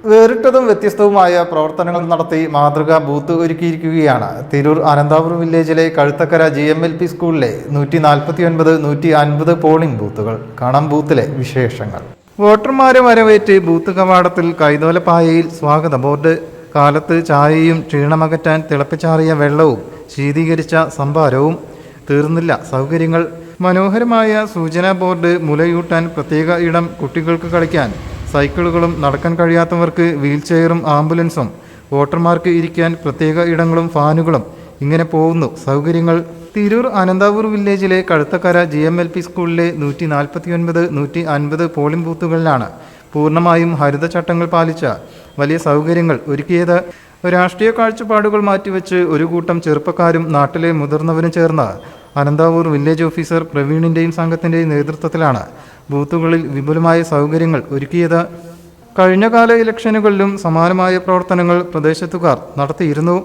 വേറിട്ടതും വ്യത്യസ്തവുമായ പ്രവർത്തനങ്ങൾ നടത്തി മാതൃകാ ബൂത്ത് ഒരുക്കിയിരിക്കുകയാണ് തിരൂർ അനന്താപുരം വില്ലേജിലെ കഴുത്തക്കര GMLP സ്കൂളിലെ 149, 150 പോളിംഗ് ബൂത്തുകൾ. കാണാം ബൂത്തിലെ വിശേഷങ്ങൾ. വോട്ടർമാരെ വരവേറ്റ് ബൂത്ത് കവാടത്തിൽ കൈതോലപ്പായയിൽ സ്വാഗത ബോർഡ്, കാലത്ത് ചായയും ക്ഷീണമകറ്റാൻ തിളപ്പിച്ചാറിയ വെള്ളവും ശീതീകരിച്ച സംഭാരവും. തീർന്നില്ല സൗകര്യങ്ങൾ. മനോഹരമായ സൂചനാ ബോർഡ്, മുലയൂട്ടാൻ പ്രത്യേക ഇടം, കുട്ടികൾക്ക് കളിക്കാൻ സൈക്കിളുകളും, നടക്കാൻ കഴിയാത്തവർക്ക് വീൽചെയറും ആംബുലൻസും, വോട്ടർമാർക്ക് ഇരിക്കാൻ പ്രത്യേക ഇടങ്ങളും ഫാനുകളും. ഇങ്ങനെ പോകുന്നു സൗകര്യങ്ങൾ. തിരൂർ അനന്താപുരം വില്ലേജിലെ കഴുത്തക്കര GMLP സ്കൂളിലെ 149, 150 പോളിംഗ് ബൂത്തുകളിലാണ് പൂർണ്ണമായും ഹരിതചട്ടങ്ങൾ പാലിച്ച വലിയ സൗകര്യങ്ങൾ ഒരുക്കിയത്. രാഷ്ട്രീയ കാഴ്ചപ്പാടുകൾ മാറ്റിവെച്ച് ഒരു കൂട്ടം ചെറുപ്പക്കാരും നാട്ടിലെ മുതിർന്നവരും ചേർന്ന് അനന്താപുർ വില്ലേജ് ഓഫീസർ പ്രവീണിൻ്റെയും സംഘത്തിൻ്റെയും നേതൃത്വത്തിലാണ് ബൂത്തുകളിൽ വിപുലമായ സൗകര്യങ്ങൾ ഒരുക്കിയത്. കഴിഞ്ഞകാല ഇലക്ഷനുകളിലും സമാനമായ പ്രവർത്തനങ്ങൾ പ്രദേശത്തുകാർ നടത്തിയിരുന്നു.